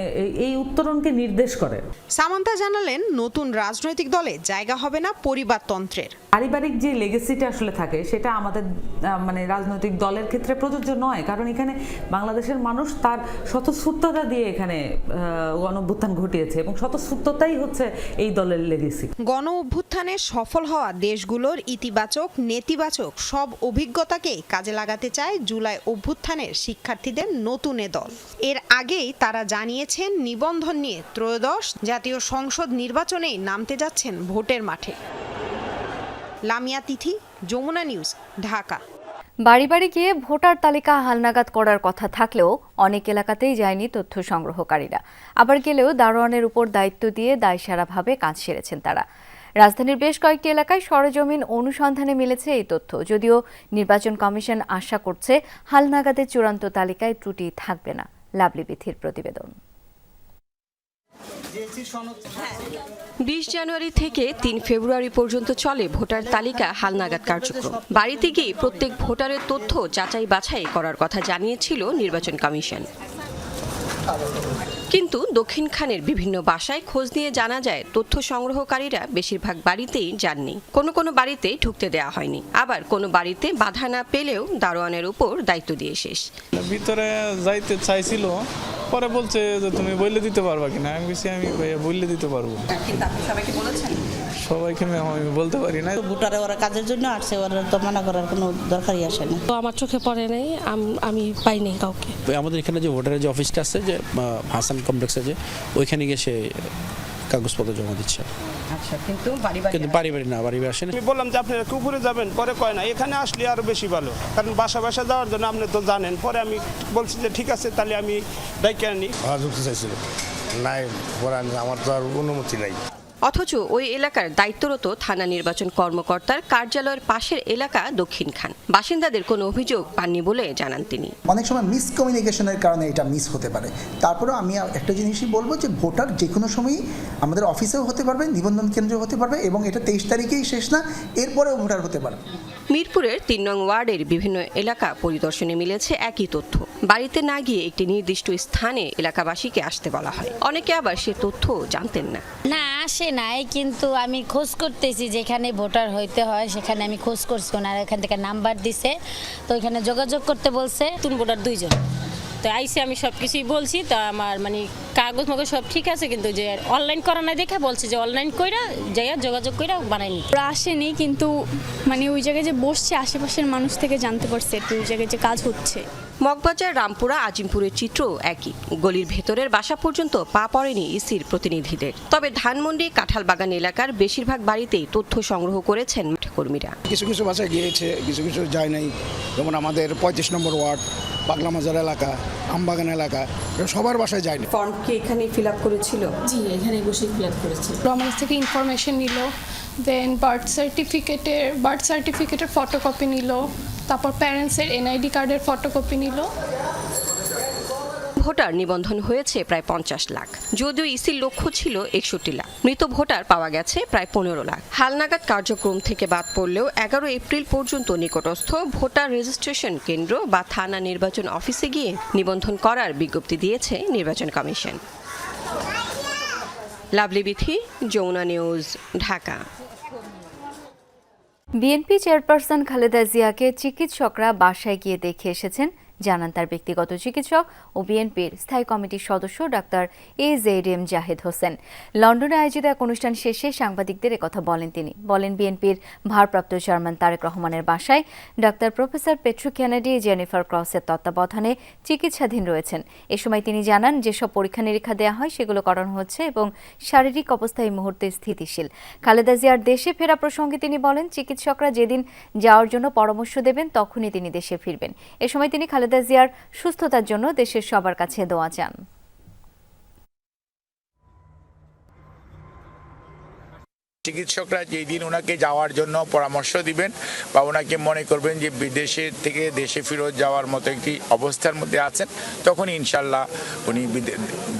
এই উত্তরণকে নির্দেশ করে। সামান্তা জানালেন, নতুন রাজনৈতিক দলে জায়গা হবে না পরিবারতন্ত্রের। পারিবারিক যে লেগেসিটা আসলে থাকে সেটা আমাদের মানে রাজনৈতিক দলের ক্ষেত্রে প্রযোজ্য নয়, কারণ এখানে বাংলাদেশের মানুষ তার স্বতঃস্ফূর্ততা দিয়ে এখানে গণ অভ্যুত্থান ঘটিয়েছে এবং স্বতঃস্ফূর্ততাই হচ্ছে এই দলের লেগেসি। গণ অভ্যুত্থানে সফল হওয়া দেশগুলোর ইতিবাচক নেতিবাচক সব অভিজ্ঞতাকে কাজে লাগাতে চায় জুলাই অভ্যুত্থানের শিক্ষার্থীদের নতুন এ দল। এর আগেই তারা জানিয়েছেন নিবন্ধন নিয়ে ত্রয়োদশ জাতীয় সংসদ নির্বাচনেই নামতে যাচ্ছেন ভোটের মাঠে। লামিয়া তিথি, যমুনা নিউজ, ঢাকা। বাড়ি বাড়ি গিয়ে ভোটার তালিকা হালনাগাদ করার কথা থাকলেও অনেক এলাকাতেই যায়নি তথ্য সংগ্রহকারীরা। আবার গেলেও দারোয়ানের উপর দায়িত্ব দিয়ে দায়সারাভাবে কাজ সেরেছেন তারা। রাজধানীর বেশ কয়েকটি এলাকায় সরেজমিন অনুসন্ধানে মিলেছে এই তথ্য, যদিও নির্বাচন কমিশন আশা করছে হালনাগাদের চূড়ান্ত তালিকায় ত্রুটি থাকবে না। লাভলি বিথির প্রতিবেদন। 20 জানুয়ারি থেকে 3 ফেব্রুয়ারি পর্যন্ত চলে ভোটার তালিকা হালনাগাদ কার্যক্রম। বাড়িতে গিয়ে প্রত্যেক ভোটারের তথ্য যাচাই বাছাই করার কথা জানিয়েছিল নির্বাচন কমিশন। কিন্তু দক্ষিণখানের বিভিন্ন বাসায় খোঁজ নিয়ে জানা যায় তথ্য সংগ্রহকারীরা বেশিরভাগ বাড়িতেই যাননি। কোনো বাড়িতে ঢুকতে দেওয়া হয়নি, আবার কোনো বাড়িতে বাধা না পেলেও দারোয়ানের উপর দায়িত্ব দিয়ে শেষ। ভিতরে যাইতে চাইছিল, পরে বলছে যে তুমি বললে দিতে পারবা কিনা। আমি বলছি আমি বললে দিতে পারবো। সবাইকে আমি বলতে পারি না। ভোটারে ওরা কাজের জন্য আসছে, ওরা তো মানা করার কোনো দরকারই আসে না। তো আমার চোখে পড়ে নাই, আমি পাই নাই কাউকে। আমাদের এখানে যে ভোটারের যে অফিসটা আছে, যে হাসান কমপ্লেক্সে, যে ওইখানে গিয়ে সে কাগজপত্র জমা দিচ্ছে। আচ্ছা, কিন্তু বাড়ি না, বাড়ি আসেন। আমি বললাম যে আপনি উপরে যাবেন, পরে কয় না এখানে আসলে আরো বেশি ভালো, কারণ বাসা যাওয়ার জন্য আপনি তো জানেন। পরে আমি বলছি যে ঠিক আছে, তাহলে আমি ডাইকে আনি। ঢুকতে চাইছিল নাই, আমার তো আর অনুমতি নাই। অথচ ওই এলাকার দায়িত্বরত থানা নির্বাচন কর্মকর্তার কার্যালয়ের পাশের এলাকা দক্ষিণখান। বাসিন্দাদের কোনো অভিযোগ পাননি বলে জানান তিনি। অনেক সময় মিসকমিউনিকেশনের কারণে এটা মিস হতে পারে। তারপরেও আমি একটা জিনিসই বলবো যে ভোটার যে কোনো সময়ই আমাদের অফিসেও হতে পারবে, নিবন্ধন কেন্দ্রেও হতে পারবে, এবং এটা 23 তারিখেই শেষ না, এরপরেও ভোটার হতে পারবে। মিরপুরের 3 নং ওয়ার্ডের বিভিন্ন এলাকা পরিদর্শনে মিলেছে একই তথ্য। বাড়িতে না গিয়ে একটি নির্দিষ্ট স্থানে এলাকাবাসীকে আসতে বলা হয়। অনেকে আবার সে তথ্য জানতেন না। না, আসে নাই, কিন্তু আমি খোঁজ করতেছি, যেখানে ভোটার হইতে হয় সেখানে আমি খোঁজ করছি। ওনারা এখান থেকে নাম্বার দিছে, তো এখানে যোগাযোগ করতে বলছে। নতুন ভোটার 2 জন, তো আইসে আমি সব কিছুই বলছি। তা আমার মানে কাগজ মগজ সব ঠিক আছে, কিন্তু যে অনলাইন করা না দেখে বলছে যে অনলাইন কইরা যাইয়া যোগাযোগ কইরা বানাইনি। ওরা আসেনি, কিন্তু মানে ওই জায়গায় যে বসছে আশেপাশের মানুষ থেকে জানতে পারছে তো ওই জায়গায় যে কাজ হচ্ছে। মগবাজার, রামপুরা, আজিমপুরের চিত্র একই। গলির ভেতরের বাসা পর্যন্ত পা পড়েনি ইসির প্রতিনিধিদের। তবে ধানমন্ডি, কাঁঠালবাগান এলাকার বেশিরভাগ বাড়িতেই তথ্য সংগ্রহ করেছেন কর্মীরা। কিছু কিছু বাসায় গিয়েছে, কিছু কিছু যায় নাই। যেমন আমাদের 35 নম্বর ওয়ার্ড, পাগলা মাজার এলাকা, আমবাগান এলাকা, সবার বাসায় যায়নি। ফর্ম কি এখানে ফিল আপ করেছিল? জি, এখানে বসে ফিল আপ করেছি। আমাদের থেকে ইনফরমেশন নিল, দেন বার্থ সার্টিফিকেটের ফটোকপি নিল, তারপর প্যারেন্টসের এনআইডি কার্ডের ফটোকপি নিল। ভোটার নিবন্ধন হয়েছে প্রায় 50 লাখ, যদিও ইসির লক্ষ্য ছিল 61 লাখ। মৃত ভোটার পাওয়া গেছে প্রায় 15 লাখ। হালনাগাদ কার্যক্রম থেকে বাদ পড়লেও 11 এপ্রিল পর্যন্ত নিকটস্থ ভোটার রেজিস্ট্রেশন কেন্দ্র বা থানা নির্বাচন অফিসে গিয়ে নিবন্ধন করার বিজ্ঞপ্তি দিয়েছে নির্বাচন কমিশন। Lovely Bithi, Jamuna news, Dhaka. BNP chairperson Khaleda জিয়াকে চিকিৎসকরা বাসায় গিয়ে দেখে এসেছেন, জানান তার ব্যক্তিগত চিকিৎসক ও বিএনপির স্থায়ী কমিটির সদস্য ডাক্তার 𝗧𝗲𝗹𝗃𝗁। লন্ডনে আয়োজিত এক অনুষ্ঠান শেষে সাংবাদিকদের একথা বলেন তিনি। বলেন, বিএনপির ভারপ্রাপ্ত চেয়ারম্যান তারেক রহমানের বাসায় ডাক্তার প্রফেসর পেট্রু কেনেডি, জেনিফার ক্রসের তত্ত্বাবধানে চিকিৎসাধীন রয়েছেন। এ সময় তিনি জানান, যেসব পরীক্ষা নিরীক্ষা দেওয়া হয় সেগুলো করানো হচ্ছে এবং শারীরিক অবস্থা এই মুহূর্তে স্থিতিশীল। খালেদা জিয়ার দেশে ফেরা প্রসঙ্গে তিনি বলেন, চিকিৎসকরা যেদিন যাওয়ার জন্য পরামর্শ দেবেন তখনই তিনি দেশে ফিরবেন। এ সময় তিনি খালেদা জিয়ার সুস্থতার জন্য দেশের সবার কাছে দোয়া চান। চিকিৎসকরা যেই দিন ওনাকে যাওয়ার জন্য পরামর্শ দিবেন বা ওনাকে মনে করবেন যে বিদেশের থেকে দেশে ফেরত যাওয়ার মতো একটি অবস্থার মধ্যে আছেন, তখন ইনশাল্লাহ উনি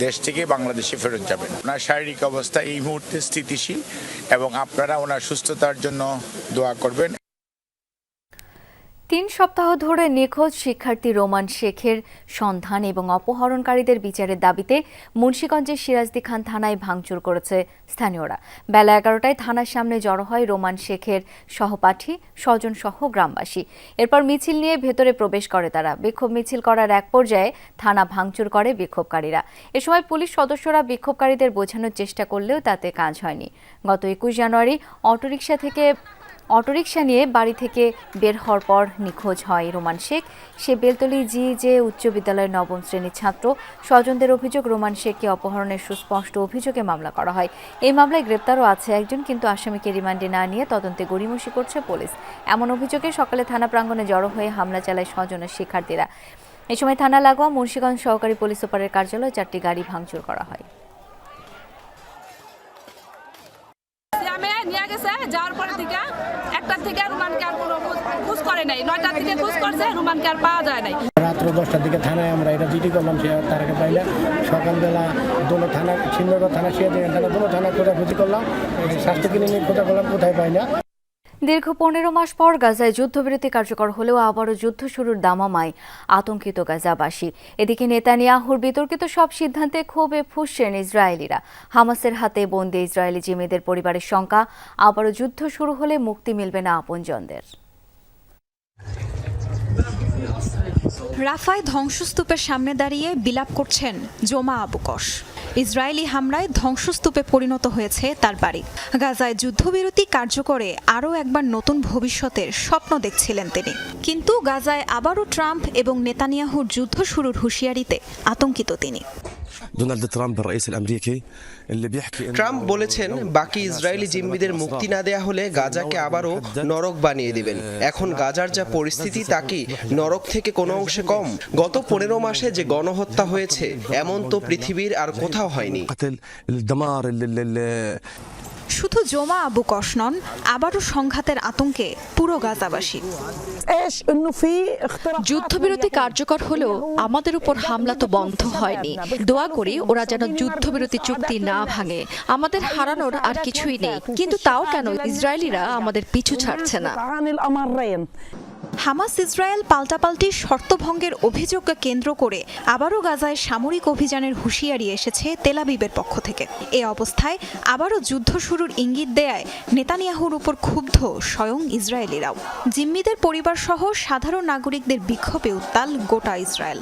দেশ থেকে বাংলাদেশে ফেরত যাবেন। ওনার শারীরিক অবস্থা এই মুহূর্তে স্থিতিশীল এবং আপনারা ওনার সুস্থতার জন্য দোয়া করবেন। 3 সপ্তাহ ধরে নিখোঁজ শিক্ষার্থী রোমান শেখের সন্ধান এবং অপহরণকারীদের বিচারের দাবিতে মুন্সিগঞ্জের সিরাজদি খান থানায় ভাঙচুর করেছে স্থানীয়রা। বেলা 11টায় থানার সামনে জড়ো হয় রোমান শেখের সহপাঠী, স্বজন সহ গ্রামবাসী। এরপর মিছিল নিয়ে ভেতরে প্রবেশ করে তারা। বিক্ষোভ মিছিল করার এক পর্যায়ে থানা ভাঙচুর করে বিক্ষোভকারীরা। এ সময় পুলিশ সদস্যরা বিক্ষোভকারীদের বোঝানোর চেষ্টা করলেও তাতে কাজ হয়নি। গত 21 জানুয়ারি অটোরিকশা নিয়ে বাড়ি থেকে বের হওয়ার পর নিখোঁজ হয় রোমান শেখ। সে বেলতলী জি.জে উচ্চ বিদ্যালয়ের 9ম শ্রেণীর ছাত্র। স্বজনদের অভিযোগ, রোমান শেখকে অপহরণের সুস্পষ্ট অভিযোগে মামলা করা হয়। এই মামলায় গ্রেপ্তারও আছে একজন, কিন্তু আসামিকে রিমান্ডে না নিয়ে তদন্তে গড়িমসি করছে পুলিশ। এমন অভিযোগে সকালে থানা প্রাঙ্গণে জড়ো হয়ে হামলা চালায় স্বজনের শিক্ষার্থীরা। এ সময় থানা লাগোয়া মুন্সিগঞ্জ সহকারী পুলিশ সুপারের কার্যালয়ে 4টি গাড়ি ভাঙচুর করা হয়। যাওয়ার পরে থেকে 1টার থেকে রুমানকে আর কোনো খোঁজ করে নাই, 9টার থেকে খোঁজ করছে, রুমানকে আর পাওয়া যায় নাই। রাত্র 10টার দিকে থানায় আমরা এটা জিডি করলাম, সে তারাকে পাইলে সকালবেলা দোনো থানা, সিন্নগর থানা, সিরাজদি থানা, দোনো থানা খোঁজাখুঁজি করলাম, স্বাস্থ্য ক্লিনিক খোঁজা করলাম, কোথায় পাই না। দীর্ঘ 15 মাস পর গাজায় যুদ্ধবিরতি কার্যকর হলেও আবারও যুদ্ধ শুরুর দামামায় আতঙ্কিত গাজাবাসী। এদিকে নেতানিয়াহুর বিতর্কিত সব সিদ্ধান্তে ক্ষোভে ফুঁসছেন ইসরায়েলিরা। হামাসের হাতে বন্দী ইসরায়েলি জিম্মিদের পরিবারের শঙ্কা, আবারও যুদ্ধ শুরু হলে মুক্তি মিলবে না আপনজনদের। রাফায় ধ্বংসস্তূপের সামনে দাঁড়িয়ে বিলাপ করছেন জোমা আবু কস। ইসরায়েলি হামলায় ধ্বংসস্তূপে পরিণত হয়েছে তার বাড়ি। গাজায় যুদ্ধবিরতি কার্যকরে আরও একবার নতুন ভবিষ্যতের স্বপ্ন দেখছিলেন তিনি, কিন্তু গাজায় আবারও ট্রাম্প এবং নেতানিয়াহুর যুদ্ধ শুরুর হুঁশিয়ারিতে আতঙ্কিত তিনি। ট্রাম্প বলেছেন, বাকি ইসরায়েলি জিম্মিদের মুক্তি না দেয়া হলে গাজাকে আবারও নরক বানিয়ে দিবেন। এখন গাজার যা পরিস্থিতি তা কি নরক থেকে কোনো অংশে কম? গত 15 মাসে যে গণহত্যা হয়েছে এমন তো পৃথিবীর আর কোথাও হয়নি। শুধু জোমা আবু কস নন, আবারও সংঘাতের আতঙ্কে পুরো গাজাবাসী। যুদ্ধবিরতি কার্যকর হলেও আমাদের উপর হামলা তো বন্ধ হয়নি। দোয়া করি ওরা যেন যুদ্ধবিরতি চুক্তি না ভাঙে। আমাদের হারানোর আর কিছুই নেই, কিন্তু তাও কেন ইসরায়েলিরা আমাদের পিছু ছাড়ছে না। হামাস ইসরায়েল পাল্টাপাল্টি শর্তভঙ্গের অভিযোগকে কেন্দ্র করে আবারও গাজায় সামরিক অভিযানের হুঁশিয়ারি এসেছে তেল আবিবের পক্ষ থেকে। এ অবস্থায় আবারও যুদ্ধ শুরুর ইঙ্গিত দেয় নেতানিয়াহুর উপর ক্ষুব্ধ স্বয়ং ইসরায়েলিরাও। জিম্মিদের পরিবার সহ সাধারণ নাগরিকদের বিক্ষোভে উত্তাল গোটা ইসরায়েল।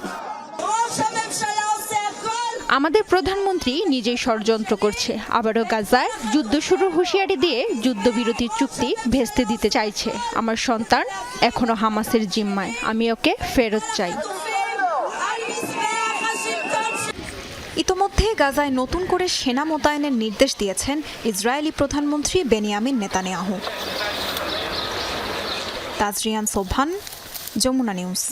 আমাদের প্রধানমন্ত্রী নিজেই ষড়যন্ত্র করছে, আবারও গাজায় যুদ্ধ শুরুর হুঁশিয়ারি দিয়ে যুদ্ধবিরতির চুক্তি ভেস্তে দিতে চাইছে। আমার সন্তান এখনো হামাসের জিম্মায়, আমি ওকে ফেরত চাই। ইতোমধ্যে গাজায় নতুন করে সেনা মোতায়েনের নির্দেশ দিয়েছেন ইসরায়েলি প্রধানমন্ত্রী বেনিয়ামিন নেতানিয়াহু। 𝗧𝗲𝗹𝗃𝗁, যমুনা নিউজ।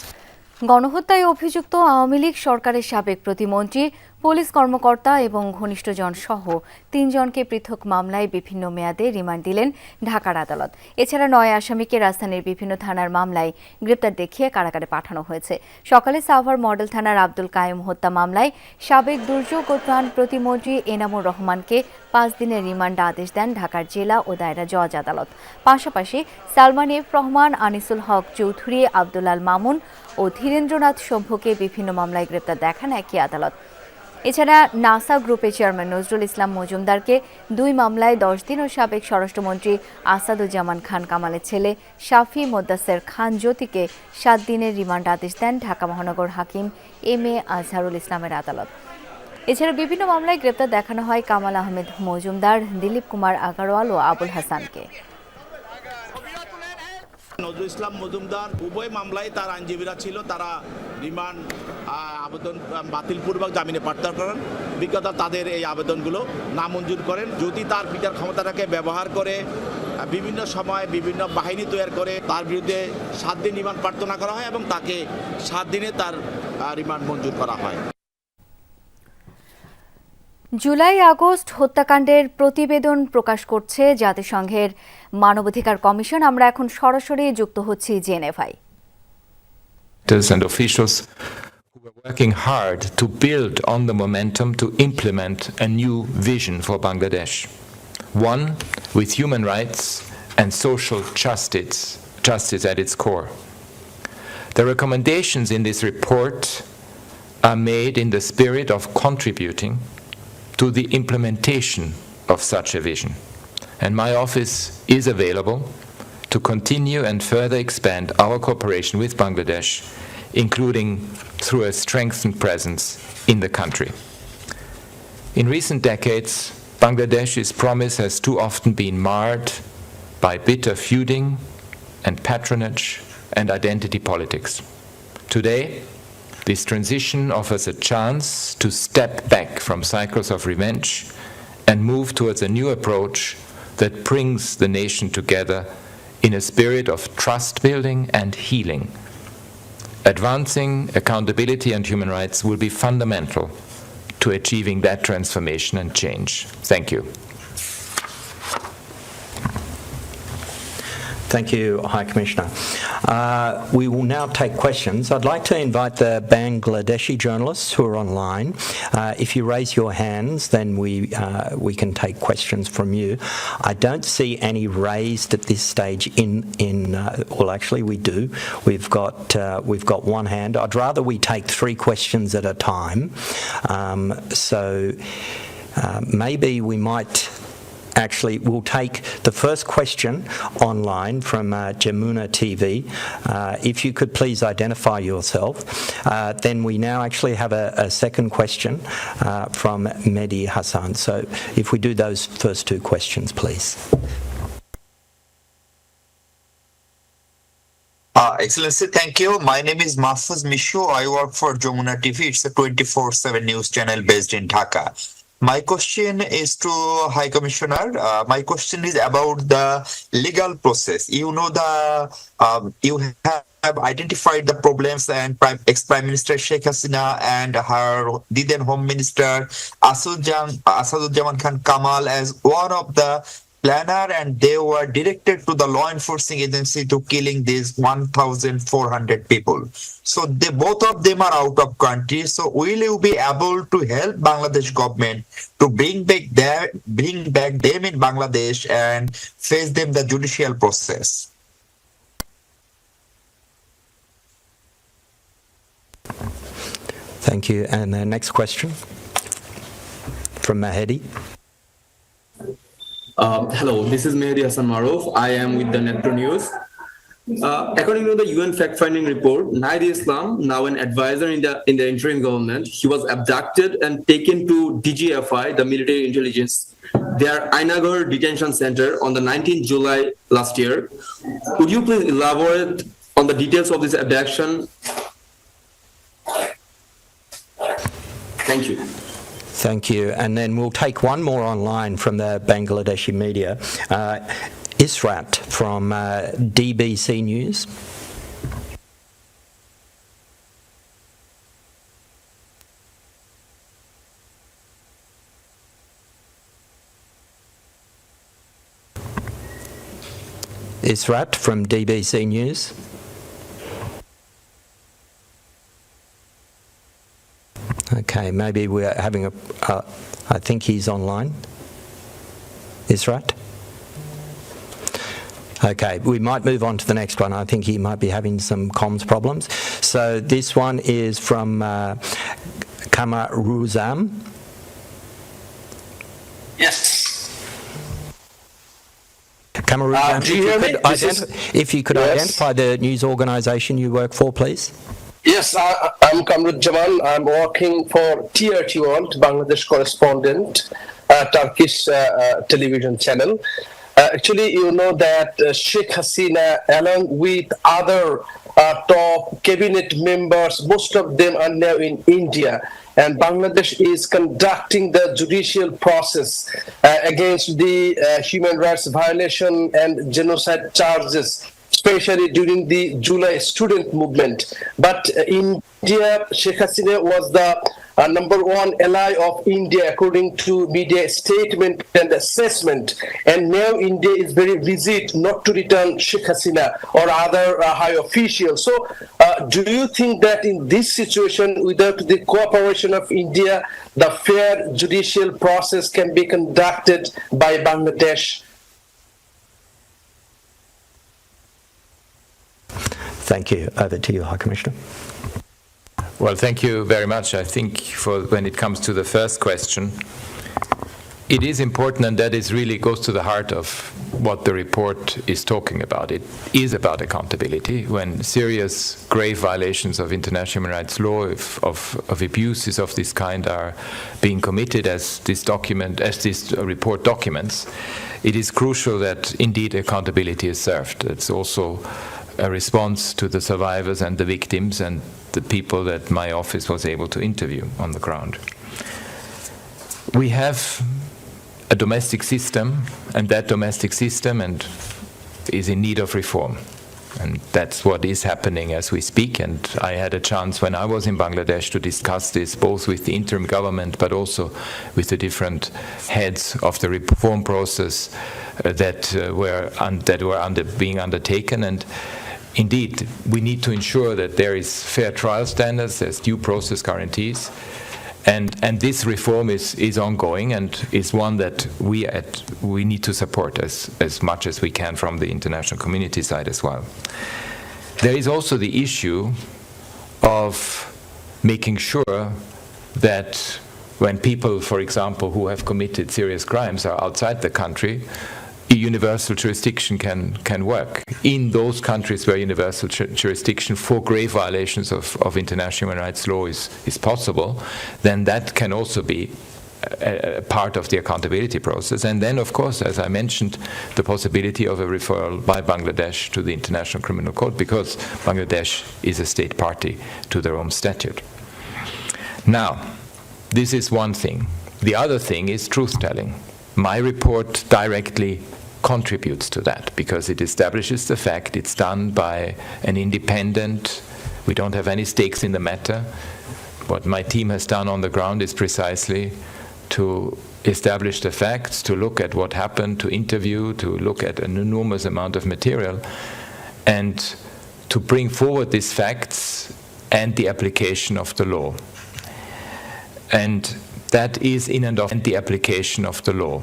গণহত্যায় অভিযুক্ত আওয়ামী লীগ সরকারের সাবেক প্রতিমন্ত্রী, পুলিশ কর্মকর্তা এবং ঘনিষ্ঠজন সহ 3 জনকে পৃথক মামলায় বিভিন্ন মেয়াদে রিমান্ড দিলেন ঢাকার আদালত। এছাড়া 9 আসামিকে রাজধানীর বিভিন্ন থানার মামলায় গ্রেপ্তার দেখিয়ে কারাগারে পাঠানো হয়েছে। সকালে সাভার মডেল থানার আব্দুল কায়েম হত্যা মামলায় সাবেক দুর্যোগ ও ত্রাণ প্রতিমন্ত্রী এনামুর রহমানকে 5 দিনের রিমান্ড আদেশ দেন ঢাকার জেলা ও দায়রা জজ আদালত। পাশাপাশি সালমান এফ রহমান, আনিসুল হক চৌধুরী, আব্দুলাল মামুন ও ধীরেন্দ্রনাথ শম্ভুকে বিভিন্ন মামলায় গ্রেপ্তার দেখান একই আদালত। এছাড়া নাসা গ্রুপের চেয়ারম্যান নজরুল ইসলাম মজুমদারকে 2 মামলায় 10 দিন ও সাবেক স্বরাষ্ট্রমন্ত্রী আসাদুজ্জামান খান কামালের ছেলে শাফি মোদ্দাসের খান জ্যোতিকে 7 দিনের রিমান্ড আদেশ দেন ঢাকা মহানগর হাকিম এম.এ. আজহারুল ইসলামের আদালত। এছাড়া বিভিন্ন মামলায় গ্রেপ্তার দেখানো হয় কামাল আহমেদ মজুমদার, দিলীপ কুমার আগারওয়াল ও আবুল হাসানকে। নজরুল ইসলাম মজুমদার উভয় মামলায় তার আইনজীবীরা ছিল, তারা রিমান্ড আবেদন বাতিলপূর্বক জামিনে প্রত্যাহার করেন। বিজ্ঞতা তাদের এই আবেদনগুলো নামঞ্জুর করেন। যদি তার বিচার ক্ষমতাটাকে ব্যবহার করে বিভিন্ন সময় বিভিন্ন বাহিনী তৈরি করে তার বিরুদ্ধে 7 দিন রিমান্ড প্রার্থনা করা হয় এবং তাকে 7 দিনে তার রিমান্ড মঞ্জুর করা হয়। জুলাই আগস্ট হত্যাকাণ্ডের প্রতিবেদন প্রকাশ করছে জাতিসংঘের মানবাধিকার কমিশন। আমরা এখন সরাসরি যুক্ত হচ্ছি জেনেভায়। And officials who were working hard to build on the momentum to implement a new vision for Bangladesh, one with human rights and social justice at its core. The recommendations in this report are made in the spirit of contributing to the implementation of such a vision, and my office is available to continue and further expand our cooperation with Bangladesh, including through a strengthened presence in the country. In recent decades, Bangladesh's promise has too often been marred by bitter feuding and patronage and identity politics. Today, this transition offers a chance to step back from cycles of revenge and move towards a new approach that brings the nation together in a spirit of trust building and healing. Advancing accountability and human rights will be fundamental to achieving that transformation and change. Thank you. Thank you, High Commissioner. We will now take questions. I'd like to invite the Bangladeshi journalists who are online. If you raise your hands, then we can take questions from you. I don't see any raised at this stage well, actually we do. We've got one hand. I'd rather we take 3 questions at a time. Maybe we might. Actually, we'll take the first question online from Jamuna TV. If you could please identify yourself. Then we now actually have a second question from Mehdi Hassan. So if we do those first 2 questions, please. Excellency, thank you. My name is Mahfouz Mishu. I work for Jamuna TV. It's a 24/7 news channel based in Dhaka. My question is to High Commissioner. My question is about the legal process. You know you have identified the problems, and ex-Prime Minister 𝗧𝗲𝗃𝗁 and her then Home Minister Asaduজ্জামান Khan Kamal as one of the planner, and they were directed to the law enforcing agency to killing these 1,400 people. So both of them are out of country. So will you be able to help Bangladesh government to bring back them in Bangladesh and face them the judicial process? Thank you. And the next question from Mahedi. Hello, this is Mehdi Hassan Maruf. I am with the Netro News. According to the UN fact-finding report, Nair Islam, now an advisor in the interim government, he was abducted and taken to DGFI, the military intelligence, their Ainagar detention center on the 19th July last year. Would you please elaborate on the details of this abduction? Thank you. Thank you. And then we'll take one more online from the Bangladeshi media. Israt from DBC News. Israt from DBC News. Okay, maybe we're having I think he's online. Israt? Okay, we might move on to the next one. I think he might be having some comms problems. So this one is from Kamaruzam. Yes. Kamaruzam, do you hear me? If you could identify the news organisation you work for, please. Yes, I'm Kamrud Jaman. I'm working for TRT World, Bangladesh correspondent, Turkish television channel. Actually, you know that Sheikh Hasina, along with other top cabinet members, most of them are now in India. And Bangladesh is conducting the judicial process against the human rights violation and genocide charges, especially during the July student movement. But India, Sheikh Hasina was the number one ally of India according to media statement and assessment. And now India is very rigid not to return Sheikh Hasina or other high officials. So do you think that in this situation, without the cooperation of India, the fair judicial process can be conducted by Bangladesh? Thank you. Over to you, High Commissioner. Well, thank you very much. I think when it comes to the first question, it is important, and that is really goes to the heart of what the report is talking about. It is about accountability. When serious, grave violations of international human rights law, of abuses of this kind are being committed, as this report documents, it is crucial that indeed accountability is served. It's also a response to the survivors and the victims and the people that my office was able to interview on the ground. We have a domestic system, and that domestic system is in need of reform. And that's what is happening as we speak. And I had a chance when I was in Bangladesh to discuss this both with the interim government but also with the different heads of the reform process that were being undertaken. And indeed, we need to ensure that there is fair trial standards, there's due process guarantees, and this reform is ongoing and is one that we need to support as much as we can from the international community side as well. There is also the issue of making sure that when people, for example, who have committed serious crimes are outside the country, universal jurisdiction can work. In those countries where universal jurisdiction for grave violations of international human rights law is possible, then that can also be a part of the accountability process. And then, of course, as I mentioned, the possibility of a referral by Bangladesh to the International Criminal Court, because Bangladesh is a state party to the Rome Statute. Now, this is one thing. The other thing is truth-telling. My report directly contributes to that because it establishes the fact it's done by an independent, we don't have any stakes in the matter. What my team has done on the ground is precisely to establish the facts, to look at what happened, to interview, to look at an enormous amount of material, and to bring forward these facts and the application of the law. And that is in and of the application of the law.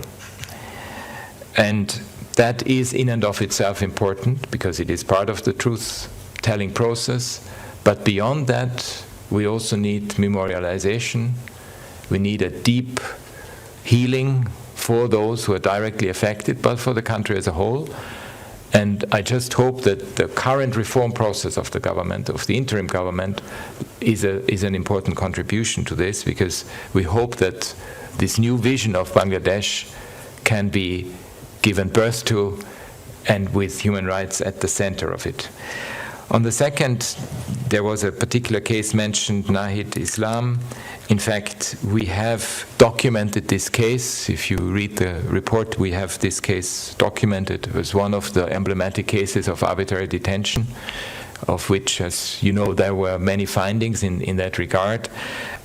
And that is in and of itself important because it is part of the truth-telling process. But beyond that, we also need memorialization. We need a deep healing for those who are directly affected, but for the country as a whole. And I just hope that the current reform process of the government, of the interim government, is an important contribution to this, because we hope that this new vision of Bangladesh can be given birth to, and with human rights at the center of it. On the second, there was a particular case mentioned, Nahid Islam. In fact, we have documented this case. If you read the report, we have this case documented. It was one of the emblematic cases of arbitrary detention, of which, as you know, there were many findings in that regard.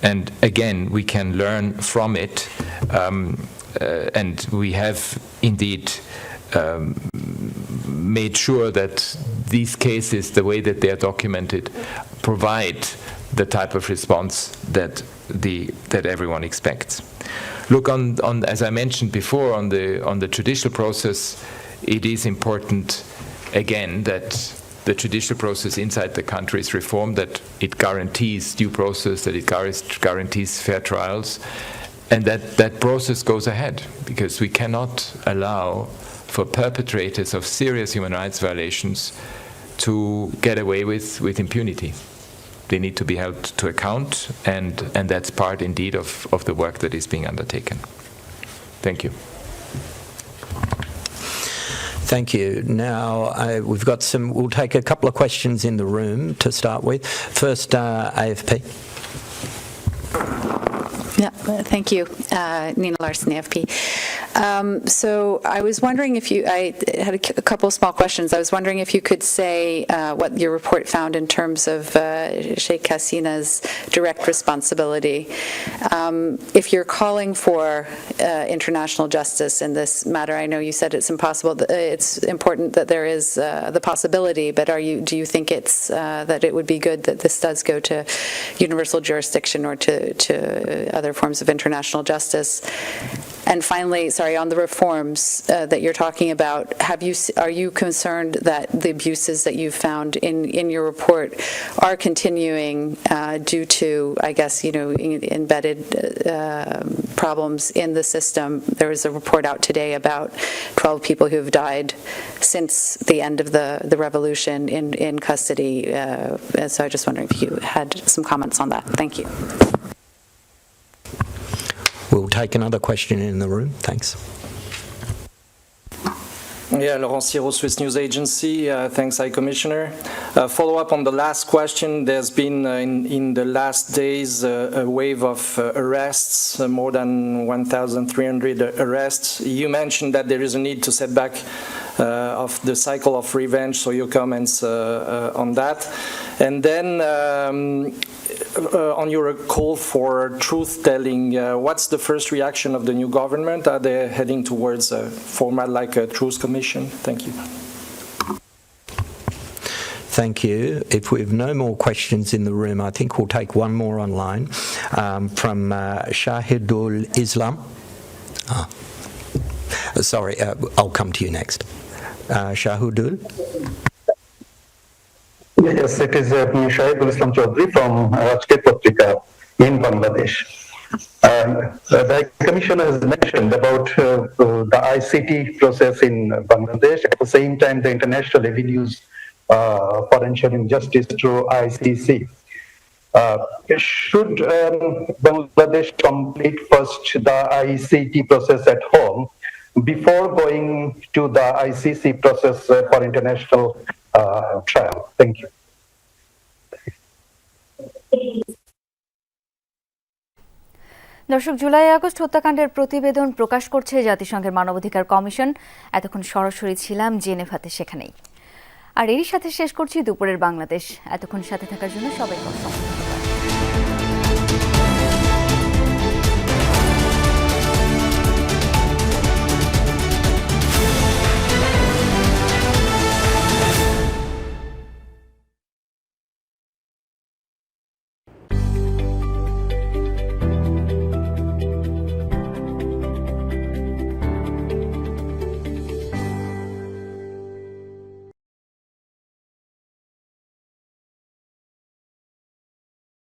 And again, we can learn from it, and we have indeed made sure that these cases, the way that they are documented, provide the type of response that everyone expects. Look, on as I mentioned before, on the judicial process, it is important again that the judicial process inside the country is reformed, that it guarantees due process, that it guarantees fair trials, and that process goes ahead, because we cannot allow for perpetrators of serious human rights violations to get away with impunity. They need to be held to account, and that's part indeed of the work that is being undertaken. Thank you. Thank you. Now, we'll take a couple of questions in the room to start with. First, AFP. Yeah, thank you. Nina Larson, AFP. So I was wondering if I had a couple of small questions. I was wondering if you could say what your report found in terms of Sheikh Hasina's direct responsibility. If you're calling for international justice in this matter, I know you said it's impossible. It's important that there is the possibility, but do you think that it would be good that this does go to universal jurisdiction or to other forms of international justice? And finally, sorry, on the reforms that you're talking about, are you concerned that the abuses that you've found in your report are continuing due to, I guess, embedded problems in the system? There was a report out today about 12 people who have died since the end of the revolution in custody. So I just wondering if you had some comments on that. Thank you. We'll take another question in the room. Thanks. Yeah, 𝗔𝗯𝘂𝘁 Swiss News Agency. Thanks, High Commissioner. Follow up on the last question. There's been in the last days a wave of arrests, more than 1,300 arrests. You mentioned that there is a need to set back of the cycle of revenge, so your comments on that. And then on your call for truth-telling, what's the first reaction of the new government? Are they heading towards a format like a truth commission? Thank you. Thank you. If we have no more questions in the room, I think we'll take one more online from 𝗧𝗲𝗹𝗃𝗀𝗃𝗀𝗃. Sorry, I'll come to you next. 𝗧𝗲𝗃𝗀𝗃𝗀𝗃. Yes, it is 𝗧𝗲𝗃𝗀𝗃𝗀𝗃 from র-জনত Patrika in Bangladesh. The Commissioner has mentioned about the ICT process in Bangladesh. At the same time, the international avenues for ensuring justice through ICC. Should Bangladesh complete first the ICT process at home before going to the ICC process for international trial? Thank you. দর্শক, জুলাই-আগস্ট হত্যাকাণ্ডের প্রতিবেদন প্রকাশ করছে জাতিসংঘের মানবাধিকার কমিশন। এতক্ষণ সরাসরি ছিলাম জেনেভাতে, সেখানেই। আর এরই সাথে শেষ করছি দুপুরের বাংলাদেশ। এতক্ষণ সাথে থাকার জন্য সবাইকে ধন্যবাদ।